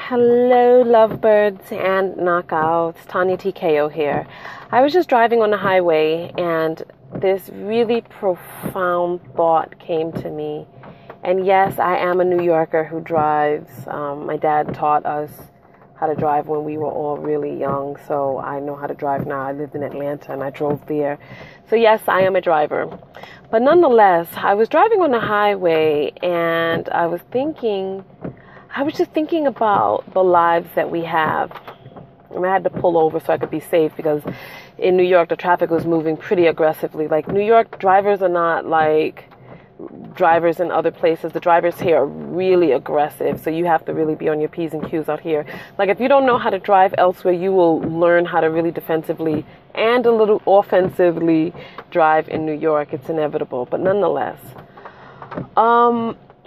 Hello, lovebirds and knockouts. Tanya TKO here. I was just driving on the highway and this really profound thought came to me. And yes, I am a New Yorker who drives. My dad taught us how to drive when we were all really young, so I know how to drive now. I lived in Atlanta and I drove there. So yes, I am a driver. But nonetheless, I was driving on the highway and I was just thinking about the lives that we have. And I had to pull over so I could be safe because in New York, the traffic was moving pretty aggressively. Like New York drivers are not like drivers in other places. The drivers here are really aggressive. So you have to really be on your P's and Q's out here. Like if you don't know how to drive elsewhere, you will learn how to really defensively and a little offensively drive in New York. It's inevitable. But nonetheless,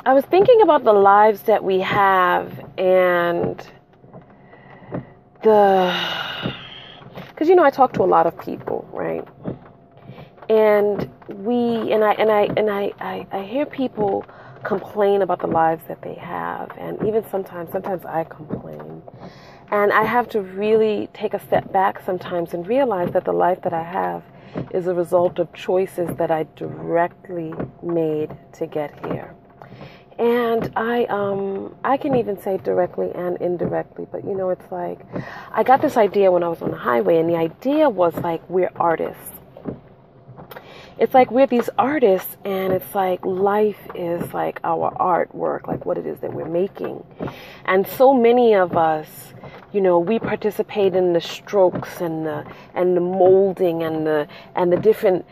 I was thinking about the lives that we have and because I talk to a lot of people, right? And I hear people complain about the lives that they have, and even sometimes I complain. And I have to really take a step back sometimes and realize that the life that I have is a result of choices that I directly made to get here. And I can even say directly and indirectly, but it's like, I got this idea when I was on the highway, and the idea was like, we're artists. It's like we're these artists, and it's like life is like our artwork, like what it is that we're making. And so many of us, we participate in the strokes and the molding and the different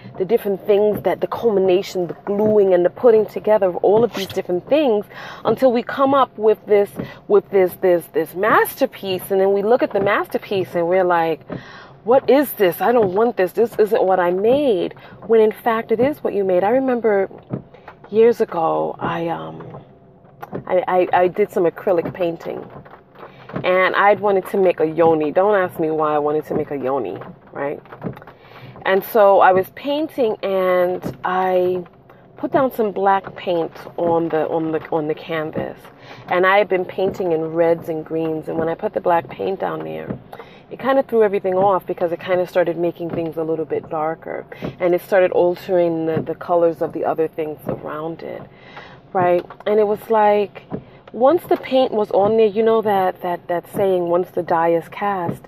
things, that the culmination, the gluing and the putting together of all of these different things until we come up with this masterpiece. And then we look at the masterpiece and we're like, what is this? I don't want this. This isn't what I made. When in fact it is what you made. I remember years ago I did some acrylic painting. And I'd wanted to make a yoni. Don't ask me why I wanted to make a yoni, right? And so I was painting, and I put down some black paint on the canvas. And I had been painting in reds and greens. And when I put the black paint down there, it kind of threw everything off because it kind of started making things a little bit darker. And it started altering the colors of the other things around it, right? And it was like, once the paint was on there, that saying, once the die is cast,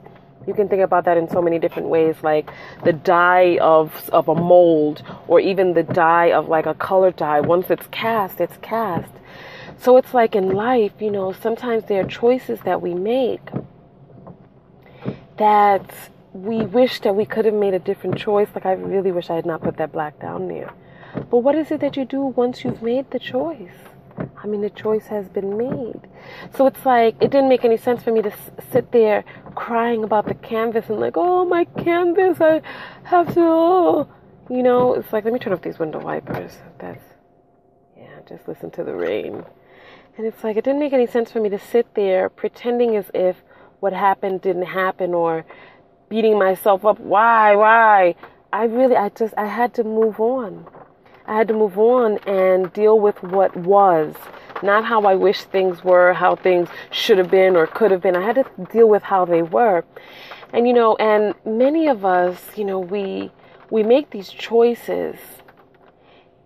you can think about that in so many different ways, like the dye of a mold, or even the dye of like a color dye. Once it's cast, it's cast. So it's like in life, sometimes there are choices that we make that we wish that we could have made a different choice. Like I really wish I had not put that black down there. But what is it that you do once you've made the choice? I mean, the choice has been made. So it's like, it didn't make any sense for me to sit there crying about the canvas and like, oh, my canvas, I have to, it's like, let me turn off these window wipers. Just listen to the rain. And it's like, it didn't make any sense for me to sit there pretending as if what happened didn't happen, or beating myself up. Why? I had to move on. I had to move on and deal with what was, not how I wish things were, how things should have been or could have been. I had to deal with how they were. And, and many of us, we make these choices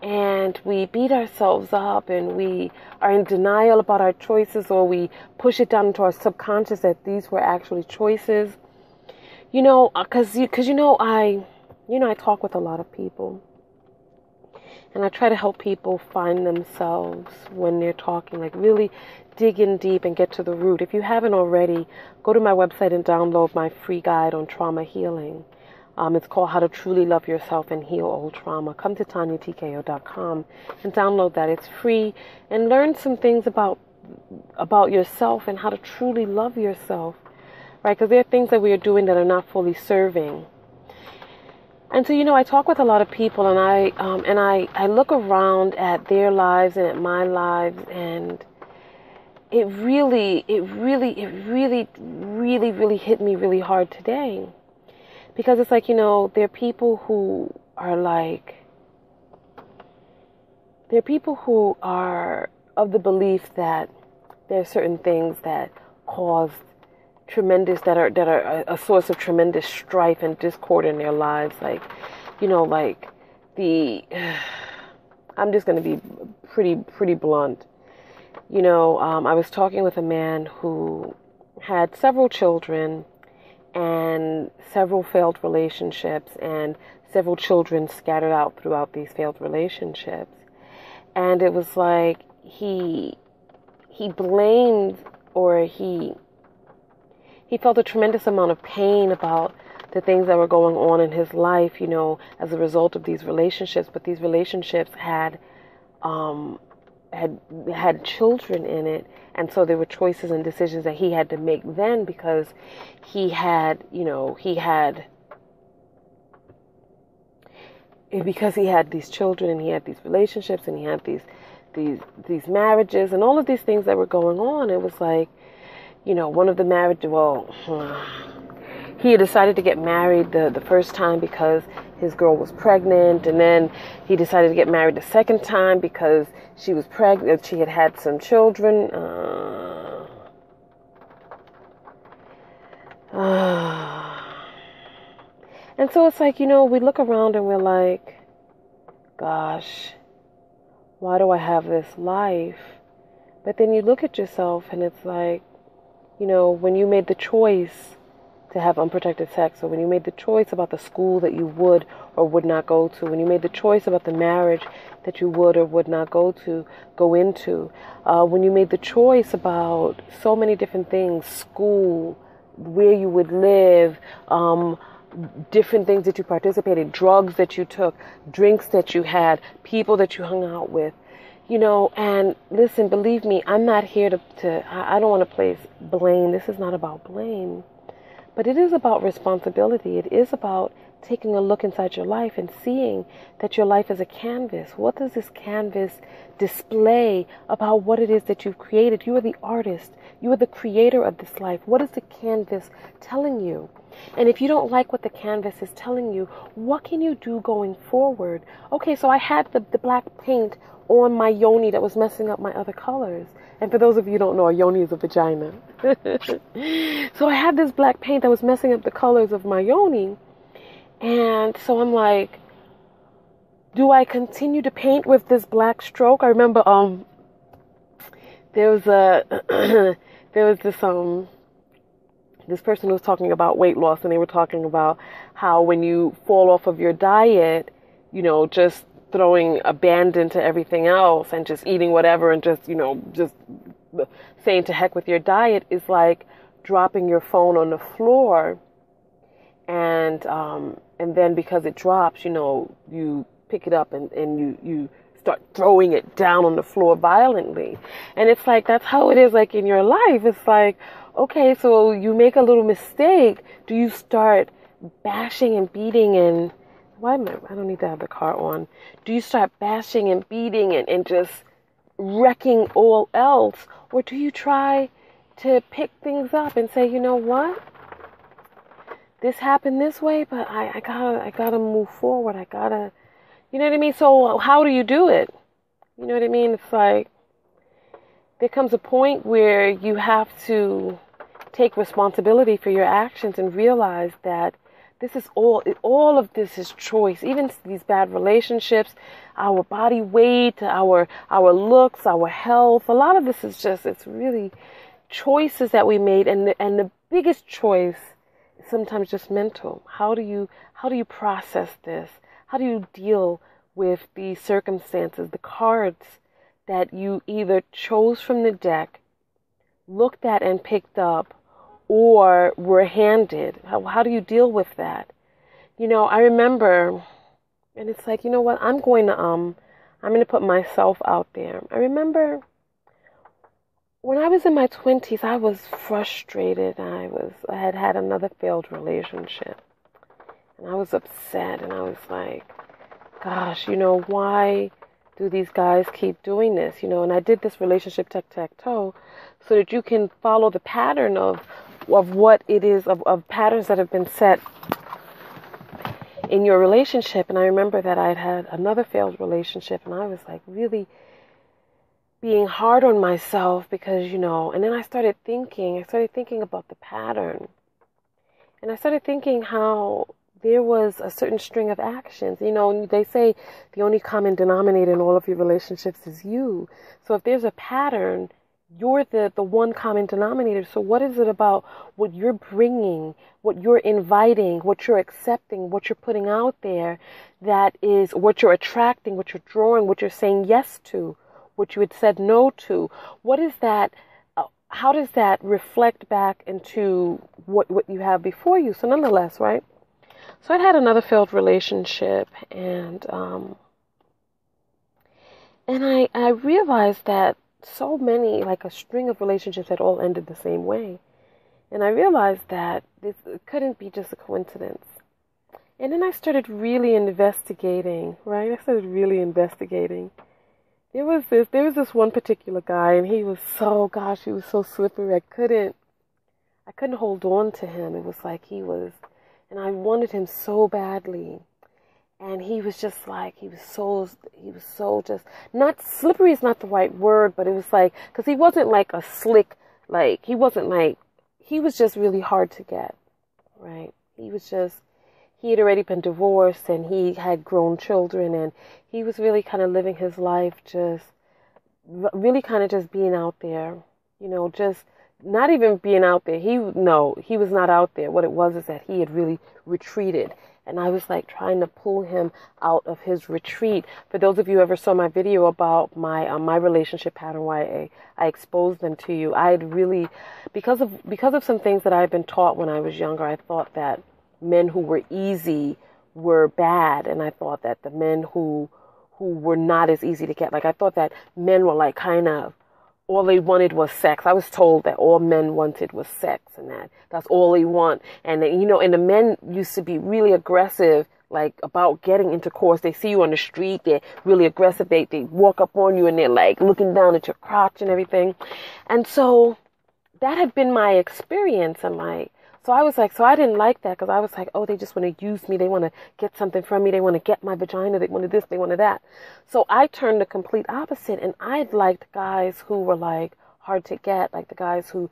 and we beat ourselves up and we are in denial about our choices, or we push it down into our subconscious that these were actually choices. Because I talk with a lot of people. And I try to help people find themselves when they're talking, like really dig in deep and get to the root. If you haven't already, go to my website and download my free guide on trauma healing. It's called How to Truly Love Yourself and Heal Old Trauma. Come to TanyaTKO.com and download that. It's free, and learn some things about yourself and how to truly love yourself, right? Because there are things that we are doing that are not fully serving. And so, I talk with a lot of people, and I look around at their lives and at my lives, and it really hit me really hard today. Because it's like, there are people who are of the belief that there are certain things that caused tremendous, that are a source of tremendous strife and discord in their lives. Like, like I'm just going to be pretty blunt. I was talking with a man who had several children and several failed relationships and several children scattered out throughout these failed relationships. And it was like he blamed, or he felt a tremendous amount of pain about the things that were going on in his life, as a result of these relationships. But these relationships had children in it, and so there were choices and decisions that he had to make then, because he had these children, and he had these relationships, and he had these marriages, and all of these things that were going on. It was like, one of the marriages, he had decided to get married the first time because his girl was pregnant, and then he decided to get married the second time because she was pregnant. She had some children. And so it's like, we look around and we're like, gosh, why do I have this life? But then you look at yourself and it's like, when you made the choice to have unprotected sex, or when you made the choice about the school that you would or would not go to, when you made the choice about the marriage that you would or would not go into, when you made the choice about so many different things, school, where you would live, different things that you participated, drugs that you took, drinks that you had, people that you hung out with, and listen, believe me, I'm not here I don't want to place blame. This is not about blame, but it is about responsibility. It is about taking a look inside your life and seeing that your life is a canvas. What does this canvas display about what it is that you've created? You are the artist. You are the creator of this life. What is the canvas telling you? And if you don't like what the canvas is telling you, what can you do going forward? Okay, so I had the black paint on my yoni that was messing up my other colors. And for those of you who don't know, a yoni is a vagina. So I had this black paint that was messing up the colors of my yoni. And so I'm like, do I continue to paint with this black stroke? I remember there was this person who was talking about weight loss, and they were talking about how when you fall off of your diet, just throwing abandon to everything else and just eating whatever and just saying to heck with your diet is like dropping your phone on the floor, and then because it drops, you pick it up and you start throwing it down on the floor violently. And it's like, that's how it is, like, in your life. It's like, okay, so you make a little mistake. Do you start bashing and beating and... I don't need to have the car on. Do you start bashing and beating and just wrecking all else? Or do you try to pick things up and say, you know what? This happened this way, but I gotta move forward. I gotta... You know what I mean? So how do you do it? You know what I mean? It's like, there comes a point where you have to take responsibility for your actions and realize that this is all of this is choice. Even these bad relationships, our body weight, our looks, our health. A lot of this is just, it's really choices that we made, and the biggest choice is sometimes just mental. How do you process this? How do you deal with the circumstances, the cards that you either chose from the deck, looked at and picked up, or were handed? How do you deal with that? I remember, and it's like, you know what, I'm going to put myself out there. I remember when I was in my 20s, I was frustrated. I had another failed relationship, and I was upset, and I was like, gosh, why do these guys keep doing this? And I did this relationship tic-tac-toe so that you can follow the pattern of what it is, of patterns that have been set in your relationship. And I remember that I'd had another failed relationship, and I was like really being hard on myself because, and then I started thinking about the pattern. And I started thinking how there was a certain string of actions. They say the only common denominator in all of your relationships is you. So if there's a pattern, you're the one common denominator. So what is it about what you're bringing, what you're inviting, what you're accepting, what you're putting out there that is what you're attracting, what you're drawing, what you're saying yes to, what you had said no to? What is that? How does that reflect back into what you have before you? So nonetheless, right? So I'd had another failed relationship, and I realized that so many, like a string of relationships, had all ended the same way. And I realized that this couldn't be just a coincidence. And then I started really investigating, right? I started really investigating. There was this one particular guy, and he was so slippery. I couldn't hold on to him. It was like and I wanted him so badly. And he was just like, he was so just, not slippery is not the right word, but it was like, because he wasn't like a slick, like, he was just really hard to get, right? He had already been divorced, and he had grown children, and he was really kind of living his life just, really kind of just being out there, just not even being out there. He was not out there. What it was is that he had really retreated. And I was like trying to pull him out of his retreat. For those of you who ever saw my video about my relationship pattern, why I exposed them to you, I had really, because of some things that I had been taught when I was younger, I thought that men who were easy were bad, and I thought that the men who were not as easy to get, like I thought that men were like kind of, all they wanted was sex. I was told that all men wanted was sex, and that's all they want. And and the men used to be really aggressive, like about getting intercourse. They see you on the street, they're really aggressive. They walk up on you and they're like looking down at your crotch and everything. And so that had been my experience, and so I didn't like that, because I was like, oh, they just want to use me. They want to get something from me. They want to get my vagina. They wanted this. They wanted that. So I turned the complete opposite, and I liked guys who were like hard to get, like the guys who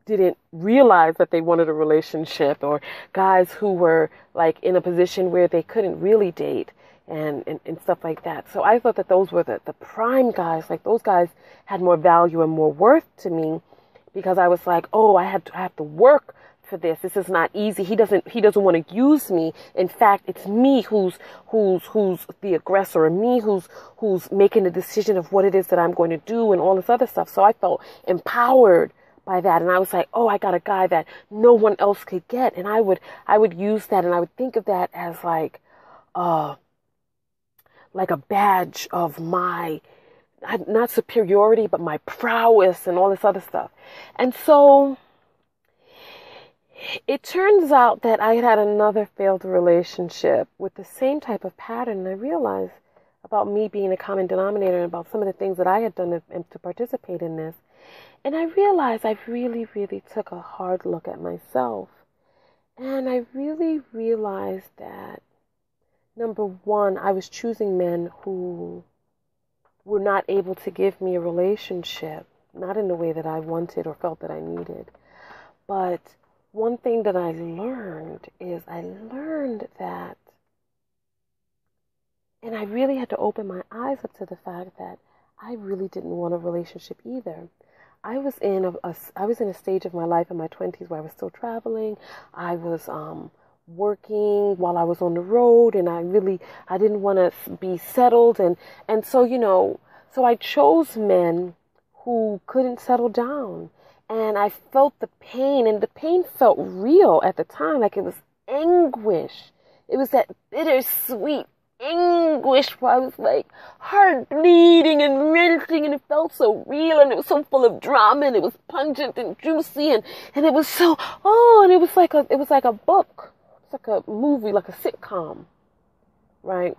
didn't realize that they wanted a relationship, or guys who were like in a position where they couldn't really date and stuff like that. So I thought that those were the prime guys. Like those guys had more value and more worth to me, because I was like, oh, I have to work for this. This is not easy. He doesn't want to use me. In fact, it's me who's the aggressor, and me who's making the decision of what it is that I'm going to do and all this other stuff. So I felt empowered by that, and I was like, oh, I got a guy that no one else could get. And I would use that, and I would think of that as like a badge of my, not superiority, but my prowess and all this other stuff. And so it turns out that I had another failed relationship with the same type of pattern, and I realized about me being a common denominator and about some of the things that I had done to participate in this. And I realized I really, really took a hard look at myself. And I really realized that, number one, I was choosing men who were not able to give me a relationship, not in the way that I wanted or felt that I needed. But one thing that I learned that, and I really had to open my eyes up to the fact that I really didn't want a relationship either. I was in a stage of my life in my 20s where I was still traveling. I was working while I was on the road, and I didn't want to be settled, and so so I chose men who couldn't settle down. And I felt the pain, and the pain felt real at the time, like it was anguish. It was that bittersweet anguish where I was like heart bleeding and wrenching, and it felt so real, and it was so full of drama, and it was pungent and juicy, and it was so, and it was like a book. It's like a movie, like a sitcom, right?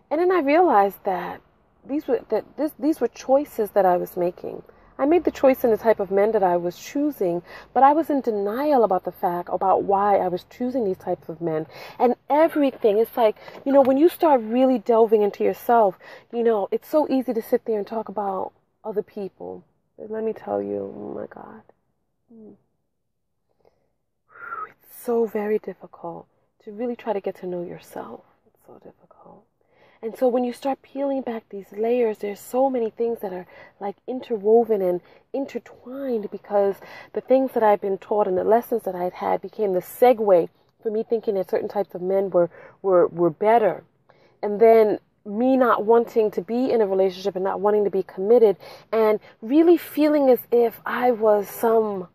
And then I realized that these were choices that I was making. I made the choice in the type of men that I was choosing, but I was in denial about why I was choosing these types of men. And everything, it's like, when you start really delving into yourself, it's so easy to sit there and talk about other people. But let me tell you, oh my God, it's so very difficult to really try to get to know yourself. It's so difficult. And so when you start peeling back these layers, there's so many things that are like interwoven and intertwined, because the things that I've been taught and the lessons that I'd had became the segue for me thinking that certain types of men were better. And then me not wanting to be in a relationship and not wanting to be committed, and really feeling as if I was some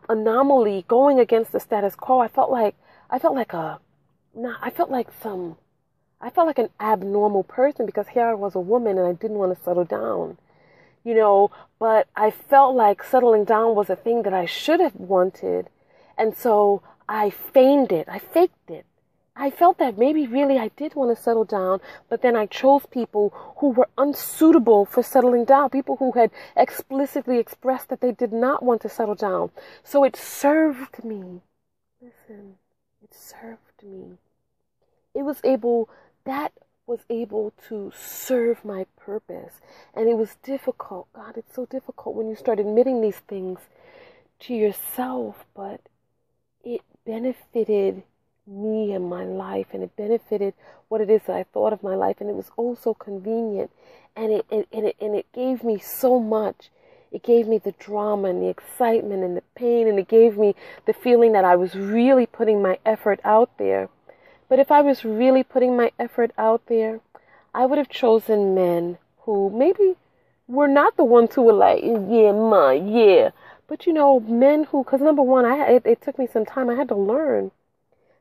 anomaly going against the status quo. I felt like an abnormal person, because here I was, a woman, and I didn't want to settle down, but I felt like settling down was a thing that I should have wanted. And so I feigned it. I faked it. I felt that maybe really I did want to settle down, but then I chose people who were unsuitable for settling down, people who had explicitly expressed that they did not want to settle down. So it served me. Listen, it served me. That was able to serve my purpose. And it was difficult. God, it's so difficult when you start admitting these things to yourself, but it benefited me and my life, and it benefited what it is that I thought of my life, and it was oh so convenient, and it gave me so much. It gave me the drama and the excitement and the pain, and it gave me the feeling that I was really putting my effort out there. But if I was really putting my effort out there, I would have chosen men who maybe were not the ones who were like, yeah. But men who, because number one, it took me some time. I had to learn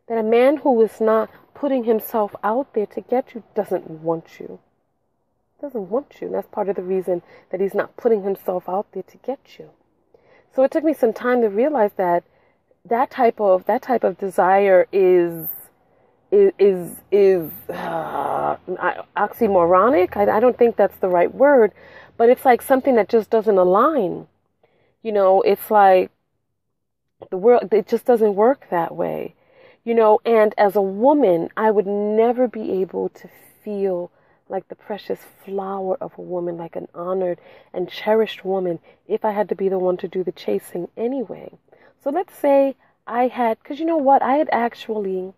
that a man who is not putting himself out there to get you doesn't want you. Doesn't want you. And that's part of the reason that he's not putting himself out there to get you. So it took me some time to realize that that type of desire is oxymoronic. I don't think that's the right word, but it's like something that just doesn't align. It's like the world, it just doesn't work that way. And as a woman, I would never be able to feel like the precious flower of a woman, like an honored and cherished woman, if I had to be the one to do the chasing anyway. So let's say I had, because I had actually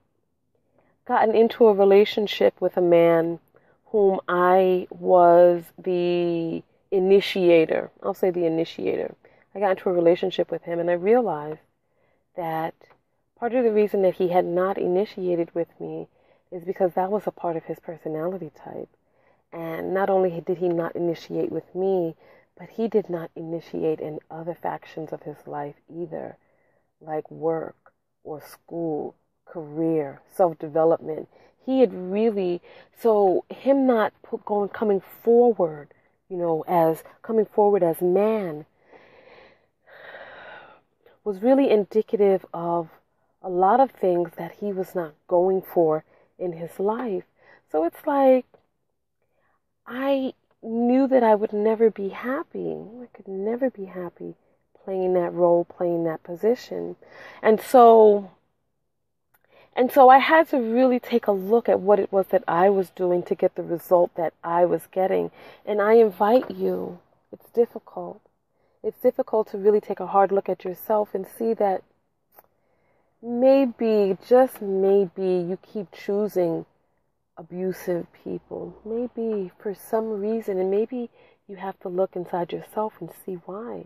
gotten into a relationship with a man whom I was the initiator. I'll say the initiator. I got into a relationship with him, and I realized that part of the reason that he had not initiated with me is because that was a part of his personality type. And not only did he not initiate with me, but he did not initiate in other factions of his life either, like work or school, career, self-development. He had really, so him not coming forward as man was really indicative of a lot of things that he was not going for in his life. So it's like, I knew that I would never be happy. I could never be happy playing that role, playing that position. And so I had to really take a look at what it was that I was doing to get the result that I was getting. And I invite you, it's difficult. It's difficult to really take a hard look at yourself and see that maybe, just maybe, you keep choosing abusive people. Maybe for some reason, and maybe you have to look inside yourself and see why.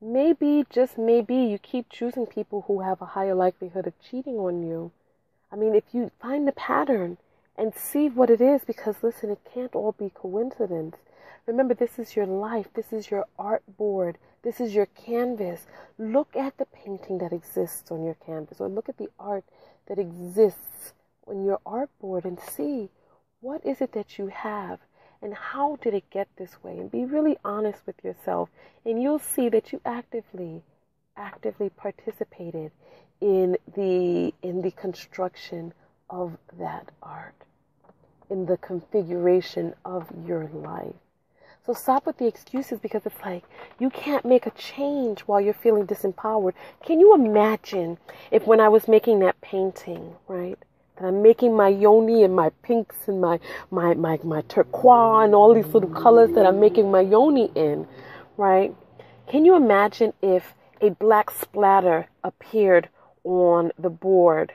Maybe, just maybe, you keep choosing people who have a higher likelihood of cheating on you. I mean, if you find the pattern and see what it is, because listen, it can't all be coincidence. Remember, this is your life. This is your artboard. This is your canvas. Look at the painting that exists on your canvas, or look at the art that exists on your artboard, and see what is it that you have and how did it get this way, and be really honest with yourself, and you'll see that you actively participated in the construction of that art, in the configuration of your life. So stop with the excuses, because it's like you can't make a change while you're feeling disempowered. Can you imagine if when I was making that painting, right, that I'm making my yoni and my pinks and my turquoise and all these little colors that I'm making my yoni in, right? Can you imagine if a black splatter appeared on the board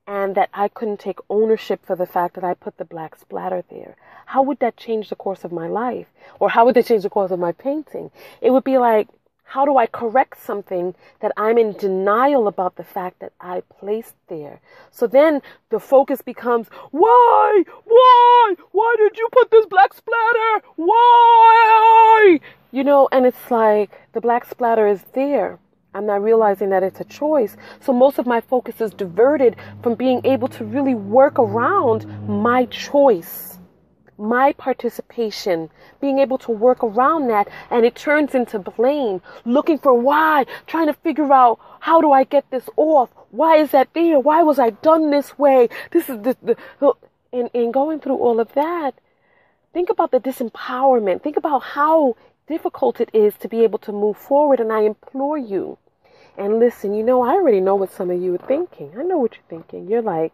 and that I couldn't take ownership for the fact that I put the black splatter there? How would that change the course of my life? Or how would that change the course of my painting? It would be like, how do I correct something that I'm in denial about the fact that I placed there? So then the focus becomes, why? Why did you put this black splatter? Why? You know, and it's like the black splatter is there. I'm not realizing that it's a choice. So most of my focus is diverted from being able to really work around my choice, my participation, being able to work around that, and it turns into blame, looking for why, trying to figure out how do I get this off? Why is that there? Why was I done this way? This is and going through all of that, think about the disempowerment. Think about how difficult it is to be able to move forward. And I implore you, and listen, you know, I already know what some of you are thinking. I know what you're thinking. You're like,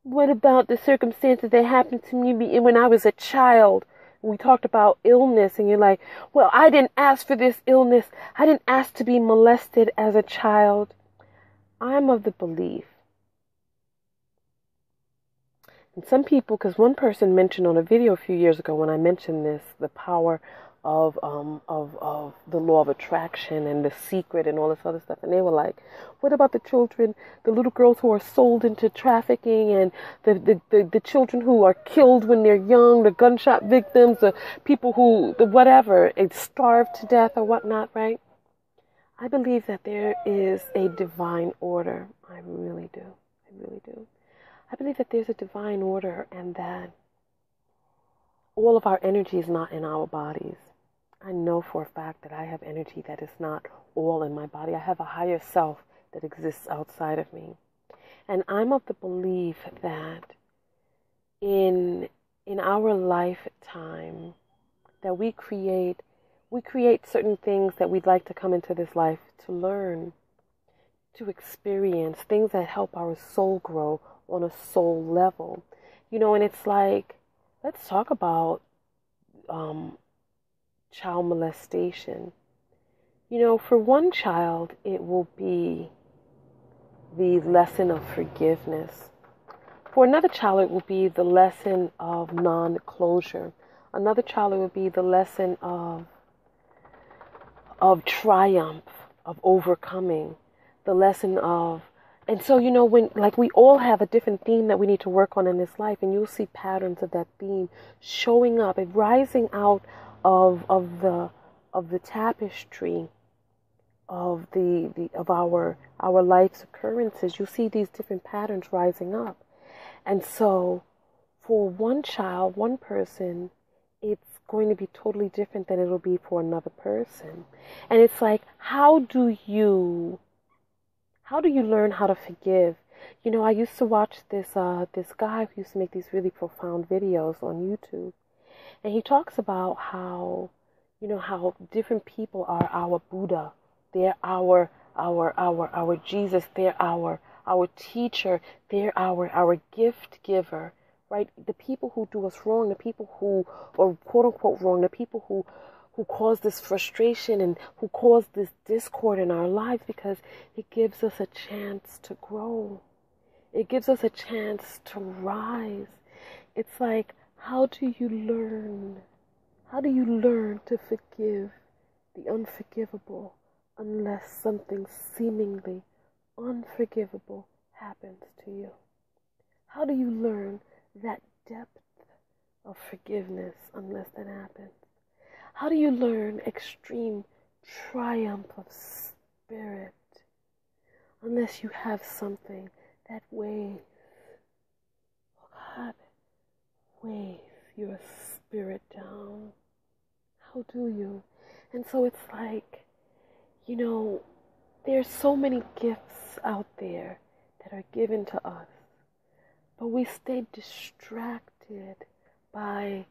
what about the circumstances that happened to me when I was a child? We talked about illness, and you're like, well, I didn't ask for this illness. I didn't ask to be molested as a child. I'm of the belief. And some people, because one person mentioned on a video a few years ago when I mentioned this, the power of the law of attraction and the secret and all this other stuff, and they were like, what about the children, the little girls who are sold into trafficking, and the children who are killed when they're young, the gunshot victims, the people who, the whatever, it's starved to death or whatnot, right? I believe that there is a divine order. I really do. I believe that there's a divine order, and that all of our energy is not in our bodies. I know for a fact that I have energy that is not all in my body. I have a higher self that exists outside of me. And I'm of the belief that in our lifetime that we create certain things that we'd like to come into this life to learn, to experience, things that help our soul grow on a soul level. You know, and it's like, let's talk about child molestation. You know, for one child, it will be the lesson of forgiveness. For another child, it will be the lesson of non-closure. Another child, it will be the lesson of triumph, of overcoming, the lesson of. And so, you know, when, like, we all have a different theme that we need to work on in this life, and you'll see patterns of that theme showing up and rising out of the tapestry of our life's occurrences. You see these different patterns rising up. And so for one child, one person, it's going to be totally different than it'll be for another person. And it's like, how do you learn how to forgive? You know, I used to watch this guy who used to make these really profound videos on YouTube. And he talks about how, you know, how different people are our Buddha. They're our Jesus. They're our teacher. They're our gift giver, right? The people who do us wrong, the people who are quote unquote wrong, the people who cause this frustration and who cause this discord in our lives, because it gives us a chance to grow. It gives us a chance to rise. It's like, how do you learn? How do you learn to forgive the unforgivable unless something seemingly unforgivable happens to you? How do you learn that depth of forgiveness unless that happens? How do you learn extreme triumph of spirit unless you have something that weighs, oh God, weighs your spirit down? How do you? And so it's like, you know, there's so many gifts out there that are given to us, but we stay distracted by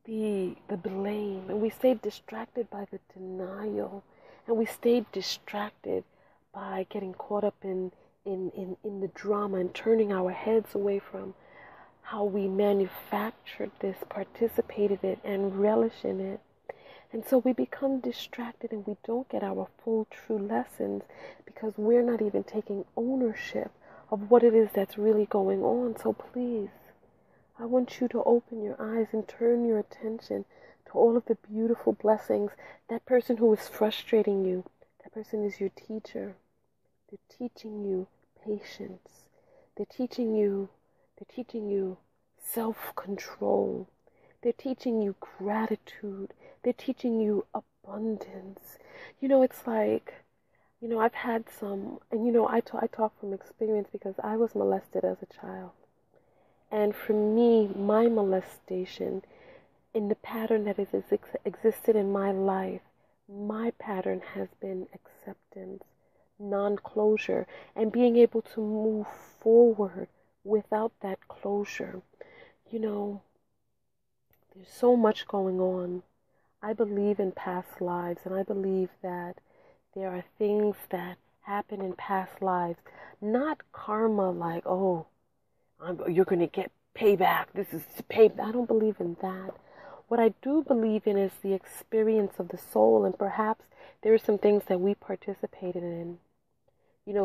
the blame, and we stay distracted by the denial, and we stay distracted by getting caught up in in the drama and turning our heads away from how we manufactured this, participated in it, and relish in it. And so we become distracted and we don't get our full true lessons because we're not even taking ownership of what it is that's really going on. So please, I want you to open your eyes and turn your attention to all of the beautiful blessings. That person who is frustrating you, that person is your teacher. They're teaching you patience. They're teaching you self-control. They're teaching you gratitude. They're teaching you abundance. It's like, I've had some, and I talk from experience because I was molested as a child. And for me, my molestation, in the pattern that has existed in my life, my pattern has been acceptance, non-closure, and being able to move forward without that closure. There's so much going on. I believe in past lives, and I believe that there are things that happen in past lives, not karma like, oh, you're going to get payback. This is payback. I don't believe in that. What I do believe in is the experience of the soul, and perhaps there are some things that we participated in,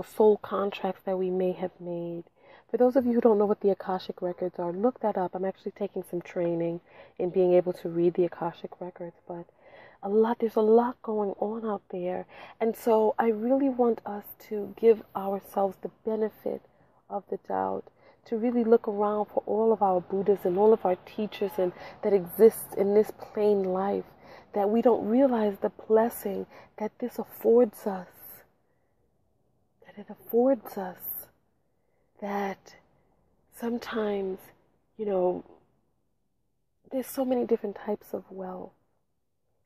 soul contracts that we may have made. For those of you who don't know what the Akashic Records are, look that up. I'm actually taking some training in being able to read the Akashic Records, but there's a lot going on out there. And so I really want us to give ourselves the benefit of the doubt, to really look around for all of our Buddhas and all of our teachers and that exists in this plain life, that we don't realize the blessing that this affords us, that sometimes, there's so many different types of wealth.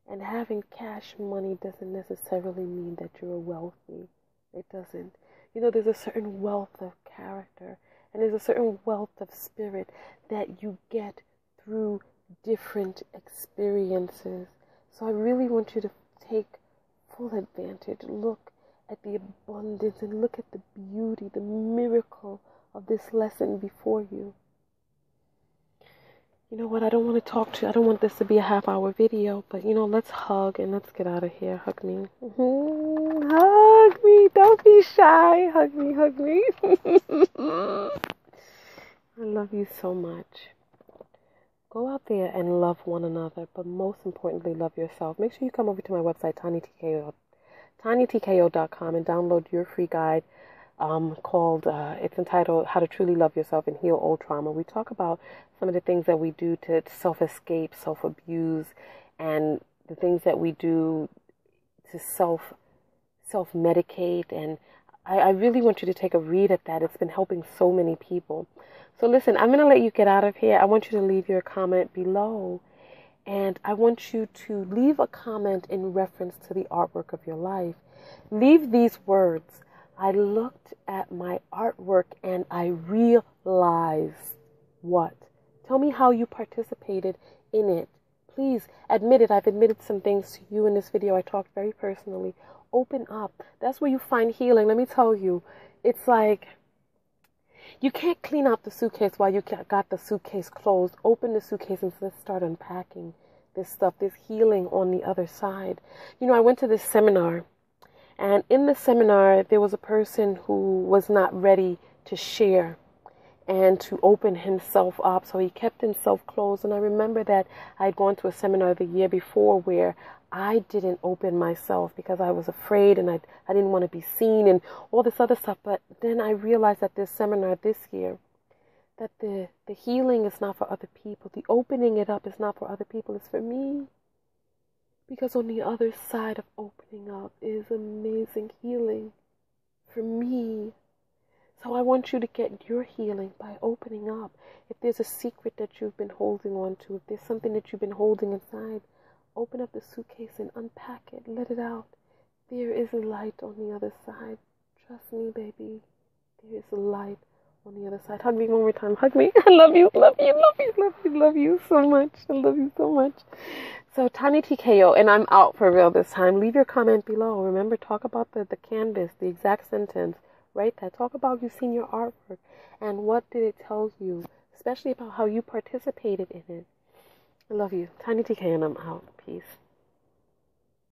And having cash money doesn't necessarily mean that you're wealthy. It doesn't. There's a certain wealth of character, and there's a certain wealth of spirit that you get through different experiences. So I really want you to take full advantage. Look at the abundance and look at the beauty, the miracle of this lesson before you. You know what, I don't want this to be a half-hour video, but let's hug and let's get out of here. Hug me. Hug me, don't be shy. Hug me. I love you so much. Go out there and love one another, but most importantly, love yourself. Make sure you come over to my website, tinytko.com, and download your free guide it's entitled How to Truly Love Yourself and Heal Old Trauma. We talk about some of the things that we do to self-escape, self-abuse, and the things that we do to self-medicate. And I really want you to take a read at that. It's been helping so many people. So listen, I'm going to let you get out of here. I want you to leave your comment below. And I want you to leave a comment in reference to the artwork of your life. Leave these words. I looked at my artwork and I realized what? Tell me how you participated in it. Please admit it. I've admitted some things to you in this video. I talked very personally. Open up. That's where you find healing. Let me tell you, it's like you can't clean out the suitcase while you got the suitcase closed. Open the suitcase and let's start unpacking this stuff. There's healing on the other side. I went to this seminar. And in the seminar, there was a person who was not ready to share and to open himself up. So he kept himself closed. And I remember that I had gone to a seminar the year before where I didn't open myself because I was afraid and I didn't want to be seen and all this other stuff. But then I realized at this seminar this year that the healing is not for other people. The opening it up is not for other people. It's for me. Because on the other side of opening up is amazing healing for me. So I want you to get your healing by opening up. If there's a secret that you've been holding on to, if there's something that you've been holding inside, open up the suitcase and unpack it. Let it out. There is a light on the other side. Trust me, baby. There is a light on the other side. Hug me one more time. Hug me. I love you. Love you. Love you. Love you. Love you so much. I love you so much. So Tiny TKO, and I'm out for real this time. Leave your comment below. Remember, talk about the canvas, the exact sentence. Write that. Talk about you seen your artwork and what did it tell you, especially about how you participated in it. I love you. Tiny TK, and I'm out. Peace.